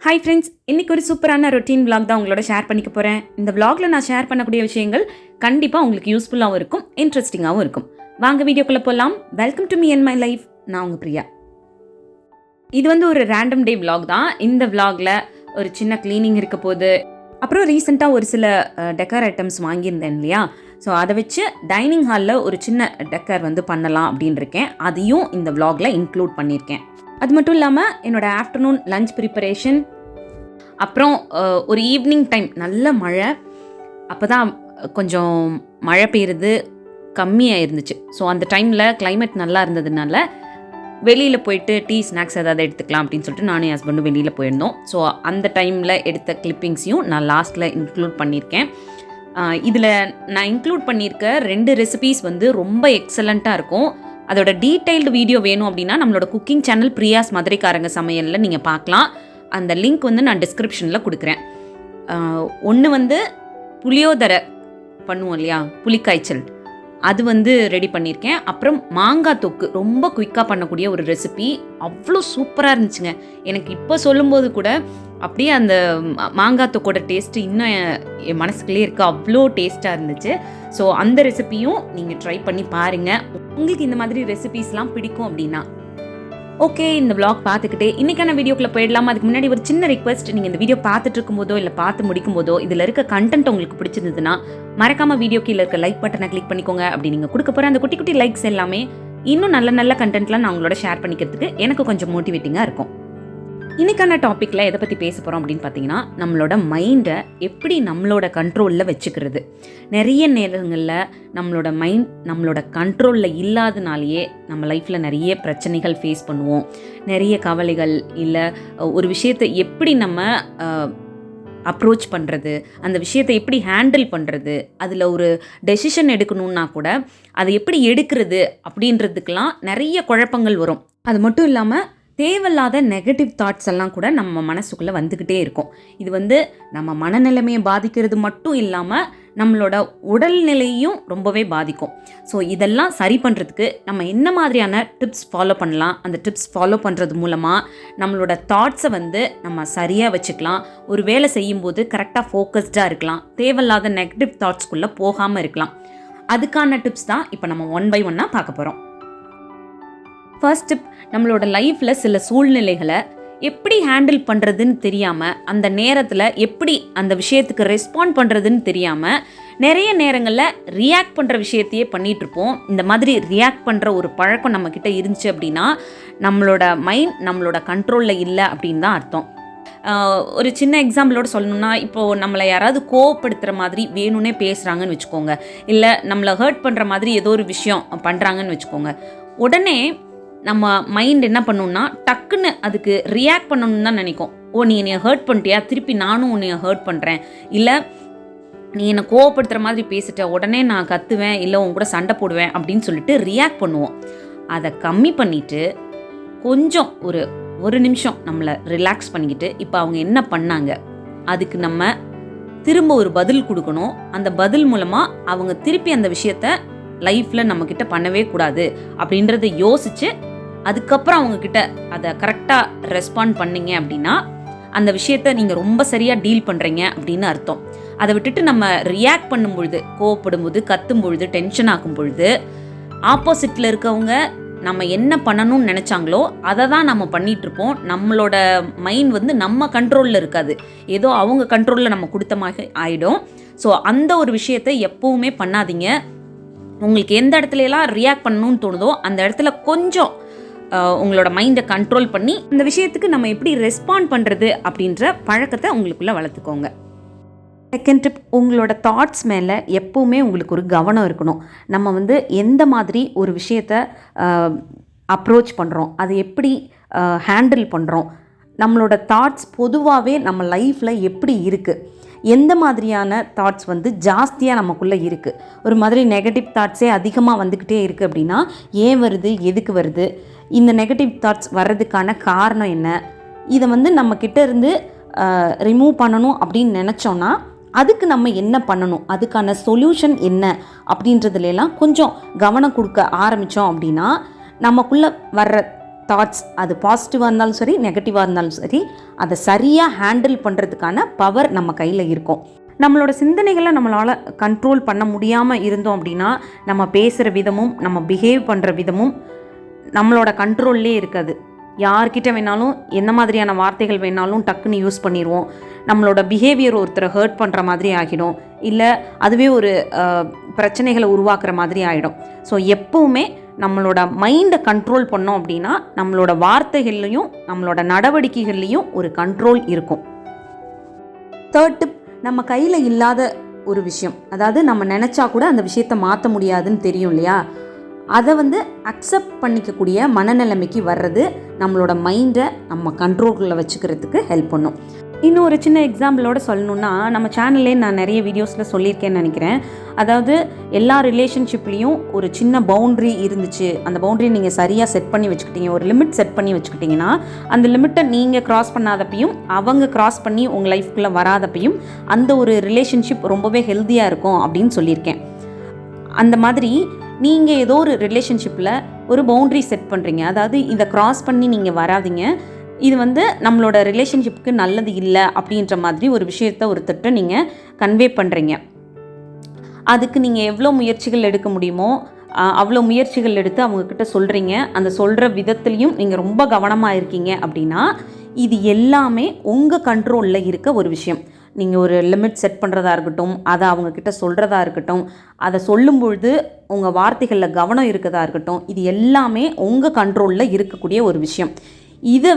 Hi friends, இன்றைக்கி ஒரு சூப்பரான ரொட்டீன் vlog தான் உங்களோட ஷேர் பண்ணிக்க போகிறேன். இந்த vlogல நான் ஷேர் பண்ணக்கூடிய விஷயங்கள் கண்டிப்பாக உங்களுக்கு யூஸ்ஃபுல்லாகவும் இருக்கும், இன்ட்ரெஸ்டிங்காகவும் இருக்கும். வாங்க வீடியோக்குள்ளே போகலாம். Welcome to me and my life. நான் உங்கள் பிரியா. இது ஒரு ரேண்டம் டே vlog தான். இந்த vlogல ஒரு சின்ன க்ளீனிங் இருக்க போது, அப்புறம் ரீசெண்டாக ஒரு சில டெக்கர் ஐட்டம்ஸ் வாங்கியிருந்தேன் இல்லையா, ஸோ அதை வச்சு டைனிங் ஹாலில் ஒரு சின்ன டெக்கர் பண்ணலாம் அப்படின்னு இருக்கேன். அதையும் இந்த vlogல இன்க்ளூட் பண்ணியிருக்கேன். அது மட்டும் இல்லாமல் என்னோடய ஆஃப்டர்நூன் லஞ்ச் ப்ரிப்பரேஷன், அப்புறம் ஒரு ஈவினிங் டைம் நல்ல மழை, அப்போ தான் கொஞ்சம் மழை பெய்யுறது கம்மியாக இருந்துச்சு. ஸோ அந்த டைமில் கிளைமேட் நல்லா இருந்ததுனால வெளியில் போயிட்டு டீ ஸ்நாக்ஸ் ஏதாவது எடுத்துக்கலாம் அப்படின்னு சொல்லிட்டு நானும் என் ஹஸ்பண்டும் வெளியில் போயிருந்தோம். ஸோ அந்த டைமில் எடுத்த கிளிப்பிங்ஸையும் நான் லாஸ்ட்டில் இன்க்ளூட் பண்ணியிருக்கேன். இதில் நான் இன்க்ளூட் பண்ணியிருக்க 2 ரெசிபீஸ் ரொம்ப எக்ஸலண்ட்டாக இருக்கும். அதோட டீட்டெயில்டு வீடியோ வேணும் அப்படின்னா நம்மளோட குக்கிங் சேனல் பிரியாஸ் மதுரைக்காரங்க சமையலில் நீங்கள் பார்க்கலாம். அந்த லிங்க் நான் டிஸ்கிரிப்ஷனில் கொடுக்குறேன். ஒன்று புளியோதரை பண்ணுவோம் இல்லையா, புளிக்காய்ச்சல், அது ரெடி பண்ணியிருக்கேன். அப்புறம் மாங்காய் தொக்கு ரொம்ப குயிக்காக பண்ணக்கூடிய ஒரு ரெசிபி, அவ்வளோ சூப்பராக இருந்துச்சுங்க. எனக்கு இப்போ சொல்லும்போது கூட அப்படியே அந்த மாங்காய் தொக்கோட டேஸ்ட்டு இன்னும் என் மனசுக்குள்ளே இருக்குது, அவ்வளோ டேஸ்ட்டாக இருந்துச்சு. ஸோ அந்த ரெசிபியும் நீங்கள் ட்ரை பண்ணி பாருங்கள், உங்களுக்கு இந்த மாதிரி ரெசிபீஸ்லாம் பிடிக்கும் அப்படின்னா. ஓகே, இந்த vlog பார்த்துக்கிட்டே இன்றைக்கான வீடியோக்குள்ளே போயிடலாம். அதுக்கு முன்னாடி ஒரு சின்ன ரிக்வெஸ்ட், நீங்கள் இந்த வீடியோ பார்த்துட்டு இருக்கும்போதோ இல்லை பார்த்து முடிக்கும் போதோ இதில் இருக்க கண்டென்ட் உங்களுக்கு பிடிச்சிருந்ததுன்னா மறக்காமல் வீடியோ கீழே இருக்க லைக் பட்டனை கிளிக் பண்ணிக்கோங்க. அப்படி நீங்கள் கொடுக்க போகிற அந்த குட்டி குட்டி லைக்ஸ் எல்லாமே இன்னும் நல்ல நல்ல கண்டென்ட்லாம் நான் உங்களோட ஷேர் பண்ணிக்கிறதுக்கு எனக்கு கொஞ்சம் மோட்டிவேட்டிங்காக இருக்கும். இன்றைக்கான டாப்பிக்கில் எதை பற்றி பேச போகிறோம் அப்படின்னு பார்த்தீங்கன்னா, நம்மளோட மைண்டை எப்படி நம்மளோட கண்ட்ரோலில் வச்சுக்கிறது. நிறைய நேரங்களில் நம்மளோட மைண்ட் நம்மளோட கண்ட்ரோலில் இல்லாதனாலேயே நம்ம லைஃப்பில் நிறைய பிரச்சனைகள் ஃபேஸ் பண்ணுவோம். நிறைய கவலைகள், இல்லை ஒரு விஷயத்தை எப்படி நம்ம அப்ரோச் பண்ணுறது, அந்த விஷயத்தை எப்படி ஹேண்டில் பண்ணுறது, அதில் ஒரு டெசிஷன் எடுக்கணுன்னா கூட அதை எப்படி எடுக்கிறது அப்படின்றதுக்கெலாம் நிறைய குழப்பங்கள் வரும். அது மட்டும் இல்லாமல் தேவையில்லாத நெகட்டிவ் தாட்ஸ் எல்லாம் கூட நம்ம மனசுக்குள்ளே வந்துக்கிட்டே இருக்கும். இது நம்ம மனநிலைமையை பாதிக்கிறது மட்டும் இல்லாமல் நம்மளோட உடல்நிலையும் ரொம்பவே பாதிக்கும். ஸோ இதெல்லாம் சரி பண்ணுறதுக்கு நம்ம என்ன மாதிரியான டிப்ஸ் ஃபாலோ பண்ணலாம், அந்த டிப்ஸ் ஃபாலோ பண்ணுறது மூலமாக நம்மளோட தாட்ஸை நம்ம சரியாக வச்சுக்கலாம். ஒரு வேலை செய்யும்போது கரெக்டாக ஃபோக்கஸ்டாக இருக்கலாம், தேவையில்லாத நெகட்டிவ் தாட்ஸ்குள்ளே போகாமல் இருக்கலாம். அதுக்கான டிப்ஸ் தான் இப்போ நம்ம 1 by 1 பார்க்க போகிறோம். ஃபர்ஸ்ட் டிப், நம்மளோட லைஃப்பில் சில சூழ்நிலைகளை எப்படி ஹேண்டில் பண்ணுறதுன்னு தெரியாமல், அந்த நேரத்தில் எப்படி அந்த விஷயத்துக்கு ரெஸ்பாண்ட் பண்ணுறதுன்னு தெரியாமல் நிறைய நேரங்களில் ரியாக்ட் பண்ணுற விஷயத்தையே பண்ணிகிட்ருப்போம். இந்த மாதிரி ரியாக்ட் பண்ணுற ஒரு பழக்கம் நம்மக்கிட்ட இருந்துச்சு அப்படின்னா நம்மளோட மைண்ட் நம்மளோட கண்ட்ரோலில் இல்லை அப்படின்னு தான் அர்த்தம். ஒரு சின்ன எக்ஸாம்பிளோடு சொல்லணும்னா, இப்போது நம்மளை யாராவது கோவப்படுத்துகிற மாதிரி வேணும்னே பேசுகிறாங்கன்னு வச்சுக்கோங்க, இல்லை நம்மளை ஹர்ட் பண்ணுற மாதிரி ஏதோ ஒரு விஷயம் பண்ணுறாங்கன்னு வச்சுக்கோங்க. உடனே நம்ம மைண்ட் என்ன பண்ணணும்னா டக்குன்னு அதுக்கு ரியாக்ட் பண்ணணும்னு தான் நினைக்கும். ஓ, நீ என்னை ஹர்ட் பண்ணிட்டியா, திருப்பி நானும் உன்னை ஹர்ட் பண்ணுறேன், இல்லை நீ என்னை கோவப்படுத்துகிற மாதிரி பேசிட்ட, உடனே நான் கத்துவேன், இல்லை உன் கூட சண்டை போடுவேன் அப்படின்னு சொல்லிட்டு ரியாக்ட் பண்ணுவோம். அதை கம்மி பண்ணிவிட்டு கொஞ்சம் ஒரு நிமிஷம் நம்மளை ரிலாக்ஸ் பண்ணிக்கிட்டு, இப்போ அவங்க என்ன பண்ணாங்க அதுக்கு நம்ம திரும்ப ஒரு பதில் கொடுக்கணும். அந்த பதில் மூலமாக அவங்க திருப்பி அந்த விஷயத்த லைஃப்பில் நம்மக்கிட்ட பண்ணவே கூடாது அப்படின்றத யோசித்து அதுக்கப்புறம் அவங்கக்கிட்ட அதை கரெக்டாக ரெஸ்பாண்ட் பண்ணிங்க அப்படின்னா அந்த விஷயத்த நீங்கள் ரொம்ப சரியாக டீல் பண்ணுறீங்க அப்படின்னு அர்த்தம். அதை விட்டுட்டு நம்ம ரியாக்ட் பண்ணும் பொழுது, கோவப்படும் போது, கத்தும் பொழுது, டென்ஷன் ஆகும் பொழுது ஆப்போசிட்டில் இருக்கவங்க நம்ம என்ன பண்ணணும்னு நினச்சாங்களோ அதை தான் நம்ம பண்ணிகிட்ருப்போம். நம்மளோட மைண்ட் நம்ம கண்ட்ரோலில் இருக்காது, ஏதோ அவங்க கண்ட்ரோலில் நம்ம கொடுத்த மாதிரி ஆகிடும். ஸோ அந்த ஒரு விஷயத்தை எப்போவுமே பண்ணாதீங்க. உங்களுக்கு எந்த இடத்துலலாம் ரியாக்ட் பண்ணணும்னு தோணுதோ அந்த இடத்துல கொஞ்சம் உங்களோட மைண்டை கண்ட்ரோல் பண்ணி இந்த விஷயத்துக்கு நம்ம எப்படி ரெஸ்பாண்ட் பண்ணுறது அப்படின்ற பழக்கத்தை உங்களுக்குள்ளே வளர்த்துக்கோங்க. செகண்ட் டிப், உங்களோட தாட்ஸ் மேலே எப்போவுமே உங்களுக்கு ஒரு கவனம் இருக்கணும். நம்ம எந்த மாதிரி ஒரு விஷயத்தை அப்ரோச் பண்ணுறோம், அதை எப்படி ஹேண்டில் பண்ணுறோம், நம்மளோட தாட்ஸ் பொதுவாகவே நம்ம லைஃப்பில் எப்படி இருக்குது, எந்த மாதிரியான தாட்ஸ் ஜாஸ்தியாக நமக்குள்ளே இருக்குது, ஒரு மாதிரி நெகட்டிவ் தாட்ஸே அதிகமாக வந்துக்கிட்டே இருக்குது அப்படின்னா ஏன் வருது, எதுக்கு வருது, இந்த நெகட்டிவ் தாட்ஸ் வர்றதுக்கான காரணம் என்ன, இதை நம்மக்கிட்ட இருந்து ரிமூவ் பண்ணணும் அப்படின்னு நினச்சோன்னா அதுக்கு நம்ம என்ன பண்ணணும், அதுக்கான சொல்யூஷன் என்ன அப்படின்றதுலாம் கொஞ்சம் கவனம் கொடுக்க ஆரம்பித்தோம் அப்படின்னா நமக்குள்ளே வர்ற தாட்ஸ் அது பாசிட்டிவாக இருந்தாலும் சரி நெகட்டிவாக இருந்தாலும் சரி அதை சரியாக ஹேண்டில் பண்ணுறதுக்கான பவர் நம்ம கையில் இருக்கும். நம்மளோட சிந்தனைகளை நம்மளால் கண்ட்ரோல் பண்ண முடியாமல் இருந்தோம் அப்படின்னா நம்ம பேசுகிற விதமும் நம்ம பிஹேவ் பண்ணுற விதமும் நம்மளோட கண்ட்ரோல்லே இருக்காது. யார்கிட்ட வேணாலும் என்ன மாதிரியான வார்த்தைகள் வேணாலும் டக்குன்னு யூஸ் பண்ணிடுவோம். நம்மளோட பிஹேவியர் ஒருத்தரை ஹர்ட் பண்ணுற மாதிரி ஆகிடும், இல்லை அதுவே ஒரு பிரச்சனைகளை உருவாக்குற மாதிரி ஆகிடும். ஸோ எப்போவுமே நம்மளோட மைண்டை கண்ட்ரோல் பண்ணோம் அப்படின்னா நம்மளோட வார்த்தைகள்லையும் நம்மளோட நடவடிக்கைகள்லையும் ஒரு கண்ட்ரோல் இருக்கும். தேர்ட் டிப், நம்ம கையில் இல்லாத ஒரு விஷயம், அதாவது நம்ம நினச்சா கூட அந்த விஷயத்தை மாற்ற முடியாதுன்னு தெரியும் இல்லையா, அதை அக்செப்ட் பண்ணிக்கக்கூடிய மனநிலைமைக்கு வர்றது நம்மளோட மைண்டை நம்ம கண்ட்ரோலில் வச்சுக்கிறதுக்கு ஹெல்ப் பண்ணும். இன்னும் ஒரு சின்ன எக்ஸாம்பிளோட சொல்லணுன்னா, நம்ம சேனல்லே நான் நிறைய வீடியோஸில் சொல்லியிருக்கேன்னு நினைக்கிறேன். அதாவது எல்லா ரிலேஷன்ஷிப்லேயும் ஒரு சின்ன பவுண்ட்ரி இருந்துச்சு, அந்த பவுண்ட்ரி நீங்கள் சரியாக செட் பண்ணி வச்சுக்கிட்டீங்க, ஒரு லிமிட் செட் பண்ணி வச்சுக்கிட்டிங்கன்னா அந்த லிமிட்டை நீங்கள் க்ராஸ் பண்ணாதப்பையும் அவங்க க்ராஸ் பண்ணி உங்கள் லைஃப்குள்ளே வராதப்பையும் அந்த ஒரு ரிலேஷன்ஷிப் ரொம்பவே ஹெல்த்தியாக இருக்கும் அப்படின்னு சொல்லியிருக்கேன். அந்த மாதிரி நீங்கள் ஏதோ ஒரு ரிலேஷன்ஷிப்பில் ஒரு பவுண்ட்ரி செட் பண்ணுறீங்க, அதாவது இதை க்ராஸ் பண்ணி நீங்கள் வராதிங்க, இது நம்மளோட ரிலேஷன்ஷிப்புக்கு நல்லது இல்லை அப்படின்ற மாதிரி ஒரு விஷயத்த ஒருத்தர்கிட்ட நீங்கள் கன்வே பண்ணுறீங்க. அதுக்கு நீங்கள் எவ்வளோ முயற்சிகள் எடுக்க முடியுமோ அவ்வளோ முயற்சிகள் எடுத்து அவங்கக்கிட்ட சொல்கிறீங்க. அந்த சொல்கிற விதத்துலேயும் நீங்கள் ரொம்ப கவனமாக இருக்கீங்க அப்படின்னா இது எல்லாமே உங்கள் கண்ட்ரோலில் இருக்க ஒரு விஷயம். நீங்கள் ஒரு லிமிட் செட் பண்ணுறதா இருக்கட்டும், அதை அவங்கக்கிட்ட சொல்கிறதா இருக்கட்டும், அதை சொல்லும்பொழுது உங்கள் வார்த்தைகளில் கவனம் இருக்கிறதா இருக்கட்டும், இது எல்லாமே உங்கள் கண்ட்ரோலில் இருக்கக்கூடிய ஒரு விஷயம். இதை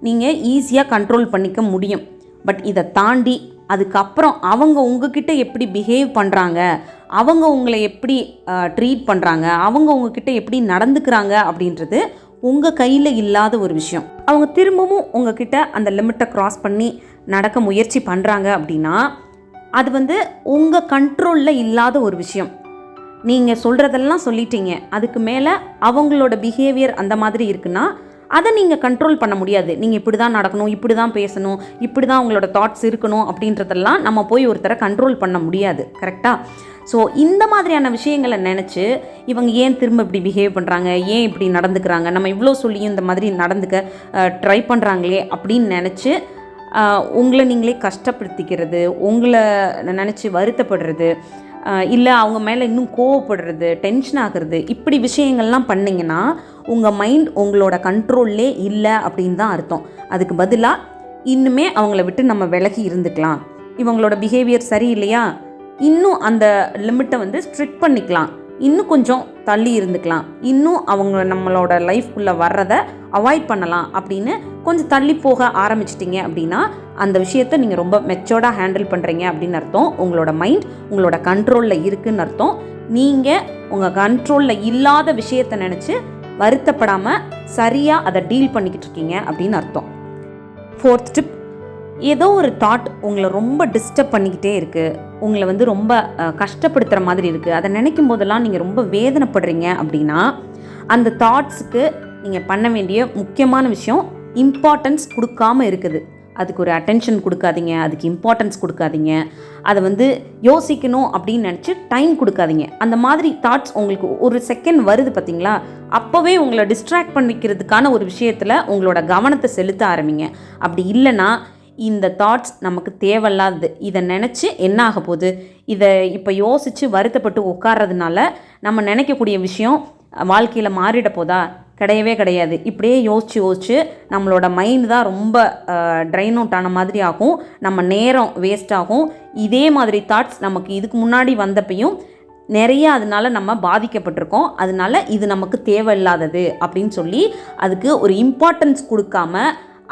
நீங்கள் ஈஸியாக கண்ட்ரோல் பண்ணிக்க முடியும். பட் இதை தாண்டி அதுக்கப்புறம் அவங்க உங்ககிட்ட எப்படி பிஹேவ் பண்ணுறாங்க, அவங்க உங்களை எப்படி ட்ரீட் பண்ணுறாங்க, அவங்க உங்ககிட்ட எப்படி நடந்துக்கிறாங்க அப்படின்றது உங்கள் கையில் இல்லாத ஒரு விஷயம். அவங்க திரும்பவும் உங்ககிட்ட அந்த லிமிட்டை க்ராஸ் பண்ணி நடக்க முயற்சி பண்ணுறாங்க அப்படின்னா அது உங்கள் கண்ட்ரோலில் இல்லாத ஒரு விஷயம். நீங்கள் சொல்கிறதெல்லாம் சொல்லிட்டீங்க, அதுக்கு மேலே அவங்களோட பிஹேவியர் அந்த மாதிரி இருக்குன்னா அதை நீங்கள் கண்ட்ரோல் பண்ண முடியாது. நீங்கள் இப்படி தான் நடக்கணும், இப்படி தான் பேசணும், இப்படி தான் உங்களோட தாட்ஸ் இருக்கணும் அப்படின்றதெல்லாம் நம்ம போய் ஒருத்தரை கண்ட்ரோல் பண்ண முடியாது. கரெக்டாக? ஸோ இந்த மாதிரியான விஷயங்களை நினச்சி இவங்க ஏன் திரும்ப இப்படி பிஹேவ் பண்ணுறாங்க, ஏன் இப்படி நடந்துக்கிறாங்க, நம்ம இவ்வளோ சொல்லியும் இந்த மாதிரி நடந்துக்க ட்ரை பண்ணுறாங்களே அப்படின்னு நினச்சி உங்களை நீங்களே கஷ்டப்படுத்திக்கிறது, உங்களை நினச்சி வருத்தப்படுறது, இல்லை அவங்க மேலே இன்னும் கோவப்படுறது, டென்ஷன் ஆகிறது, இப்படி விஷயங்கள்லாம் பண்ணிங்கன்னா உங்கள் மைண்ட் உங்களோட கண்ட்ரோல்லே இல்லை அப்படின்னு தான் அர்த்தம். அதுக்கு பதிலாக இன்னுமே அவங்கள விட்டு நம்ம விலகி இருந்துக்கலாம். இவங்களோட பிஹேவியர் சரியில்லையா, இன்னும் அந்த லிமிட்டை ஸ்ட்ரிக்ட் பண்ணிக்கலாம், இன்னும் கொஞ்சம் தள்ளி இருந்துக்கலாம், இன்னும் அவங்க நம்மளோட லைஃப்குள்ளே வர்றதை அவாய்ட் பண்ணலாம் அப்படின்னு கொஞ்சம் தள்ளி போக ஆரம்பிச்சிட்டிங்க அப்படின்னா அந்த விஷயத்தை நீங்கள் ரொம்ப மெச்சோர்டாக ஹேண்டில் பண்ணுறீங்க அப்படின்னு அர்த்தம். உங்களோட மைண்ட் உங்களோட கண்ட்ரோலில் இருக்குதுன்னு அர்த்தம். நீங்கள் உங்கள் கண்ட்ரோலில் இல்லாத விஷயத்தை நினச்சி வருத்தப்படாமல் சரியாக அதை டீல் பண்ணிக்கிட்டு இருக்கீங்க அப்படின்னு அர்த்தம். ஃபோர்த் டிப், ஏதோ ஒரு தாட் உங்களை ரொம்ப டிஸ்டர்ப் பண்ணிக்கிட்டே இருக்குது, உங்களை ரொம்ப கஷ்டப்படுத்துகிற மாதிரி இருக்குது, அதை நினைக்கும் போதெல்லாம் நீங்கள் ரொம்ப வேதனைப்படுறீங்க அப்படின்னா அந்த தாட்ஸுக்கு நீங்கள் பண்ண வேண்டிய முக்கியமான விஷயம் இம்பார்ட்டன்ஸ் கொடுக்காம இருக்குது. அதுக்கு ஒரு அட்டென்ஷன் கொடுக்காதீங்க, அதுக்கு இம்பார்ட்டன்ஸ் கொடுக்காதீங்க, அதை யோசிக்கணும் அப்படின்னு நினச்சி டைம் கொடுக்காதீங்க. அந்த மாதிரி தாட்ஸ் உங்களுக்கு ஒரு செகண்ட் வருது பார்த்தீங்களா, அப்போவே உங்களை டிஸ்ட்ராக்ட் பண்ணிக்கிறதுக்கான ஒரு விஷயத்தில் உங்களோட கவனத்தை செலுத்த ஆரம்பிங்க. அப்படி இல்லைன்னா இந்த தாட்ஸ் நமக்கு தேவையில்லாதது, இதை நினச்சி என்ன ஆக போகுது, இதை இப்போ யோசித்து வருத்தப்பட்டு உட்கார்றதுனால நம்ம நினைக்கக்கூடிய விஷயம் வாழ்க்கையில் மாறிட போதா, கிடையவே கிடையாது. இப்படியே யோசித்து நம்மளோட மைண்ட் தான் ரொம்ப ட்ரைன் அவுட் ஆன மாதிரி ஆகும், நம்ம நேரம் வேஸ்ட் ஆகும். இதே மாதிரி தாட்ஸ் நமக்கு இதுக்கு முன்னாடி வந்தப்பையும் நிறைய அதனால நம்ம பாதிக்கப்பட்டிருக்கோம். அதனால இது நமக்கு தேவையில்லாதது அப்படின்னு சொல்லி அதுக்கு ஒரு இம்பார்ட்டன்ஸ் கொடுக்காம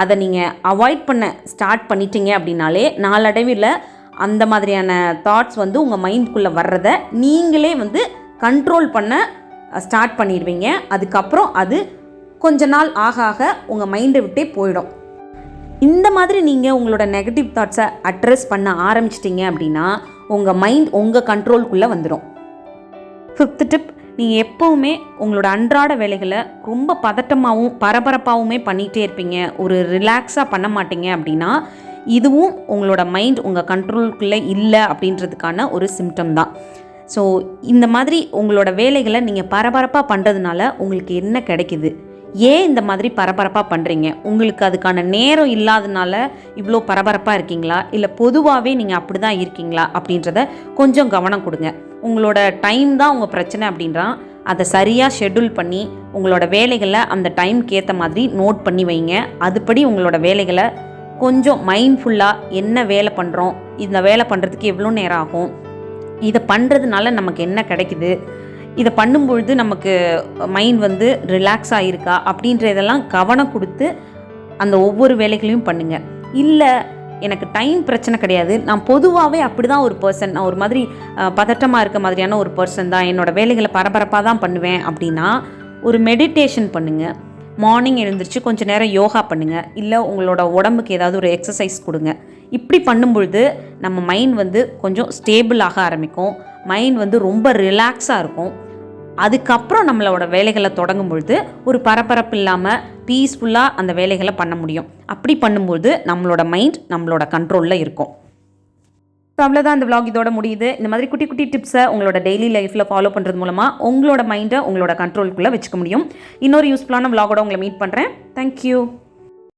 அதை நீங்கள் அவாய்ட் பண்ண ஸ்டார்ட் பண்ணிட்டீங்க அப்படின்னாலே நாளடைவில் அந்த மாதிரியான தாட்ஸ் உங்கள் மைண்டுக்குள்ளே வர்றதை நீங்களே கண்ட்ரோல் பண்ண ஸ்டார்ட் பண்ணிடுவீங்க. அதுக்கப்புறம் அது கொஞ்ச நாள் ஆக ஆக உங்கள் மைண்டை விட்டே போயிடும். இந்த மாதிரி நீங்கள் உங்களோட நெகட்டிவ் தாட்ஸை அட்ரஸ் பண்ண ஆரம்பிச்சிட்டிங்க அப்படின்னா உங்கள் மைண்ட் உங்கள் கண்ட்ரோல்குள்ளே வந்துடும். ஃபிஃப்த் டிப், நீங்கள் எப்போவுமே உங்களோட அன்றாட வேலைகளை ரொம்ப பதட்டமாகவும் பரபரப்பாகவுமே பண்ணிகிட்டே இருப்பீங்க, ஒரு ரிலாக்ஸாக பண்ண மாட்டீங்க அப்படின்னா இதுவும் உங்களோட மைண்ட் உங்கள் கண்ட்ரோலுக்குள்ளே இல்லை அப்படின்றதுக்கான ஒரு சிம்டம் தான். ஸோ இந்த மாதிரி உங்களோட வேலைகளை நீங்கள் பரபரப்பாக பண்ணுறதுனால உங்களுக்கு என்ன கிடைக்குது, ஏன் இந்த மாதிரி பரபரப்பாக பண்ணுறீங்க? உங்களுக்கு அதுக்கான நேரம் இல்லாதனால இவ்வளோ பரபரப்பாக இருக்கீங்களா, இல்லை பொதுவாகவே நீங்கள் அப்படி தான் இருக்கீங்களா அப்படின்றத கொஞ்சம் கவனம் கொடுங்க. உங்களோட டைம் தான் உங்கள் பிரச்சனை அப்படின்றா அதை சரியாக ஷெட்யூல் பண்ணி உங்களோட வேலைகளை அந்த டைம்க்கு ஏற்ற மாதிரி நோட் பண்ணி வைங்க. அதுபடி உங்களோட வேலைகளை கொஞ்சம் மைண்ட்ஃபுல்லாக என்ன வேலை பண்ணுறோம், இந்த வேலை பண்ணுறதுக்கு எவ்வளோ நேரம் ஆகும், இதை பண்ணுறதுனால நமக்கு என்ன கிடைக்குது, இதை பண்ணும்பொழுது நமக்கு மைண்ட் வந்து ரிலாக்ஸ் ஆகிருக்கா அப்படின்றதெல்லாம் கவனம் கொடுத்து அந்த ஒவ்வொரு வேலைகளையும் பண்ணுங்கள். இல்லை எனக்கு டைம் பிரச்சனை கிடையாது, நான் பொதுவாகவே அப்படி தான் ஒரு பர்சன், நான் ஒரு மாதிரி பதட்டமாக இருக்க மாதிரியான ஒரு பர்சன் தான், என்னோடய வேலைகளை பரபரப்பாக தான் பண்ணுவேன் அப்படின்னா ஒரு மெடிடேஷன் பண்ணுங்கள். மார்னிங் எழுந்திரிச்சு கொஞ்சம் நேரம் யோகா பண்ணுங்கள். இல்லை உங்களோட உடம்புக்கு ஏதாவது ஒரு எக்ஸசைஸ் கொடுங்க. இப்படி பண்ணும்பொழுது நம்ம மைண்ட் வந்து கொஞ்சம் ஸ்டேபிள் ஆக ஆரம்பிக்கும். மைண்ட் வந்து ரொம்ப ரிலாக்ஸாக இருக்கும். அதுக்கப்புறம் நம்மளோட வேலைகளை தொடங்கும் பொழுது ஒரு பரபரப்பு இல்லாமல் பீஸ்ஃபுல்லாக அந்த வேலைகளை பண்ண முடியும். அப்படி பண்ணும்போது நம்மளோட மைண்ட் நம்மளோட கண்ட்ரோலில் இருக்கும். ஸோ அவ்வளோதான், இந்த vlog இதோட முடியுது. இந்த மாதிரி குட்டி குட்டி டிப்ஸை உங்களோட டெய்லி லைஃப்பில் ஃபாலோ பண்ணுறது மூலமாக உங்களோட மைண்டை உங்களோட கண்ட்ரோலுக்குள்ளே வச்சுக்க முடியும். இன்னொரு யூஸ்ஃபுல்லான vlog-ஓட உங்களை மீட் பண்ணுறேன். தேங்க்யூ.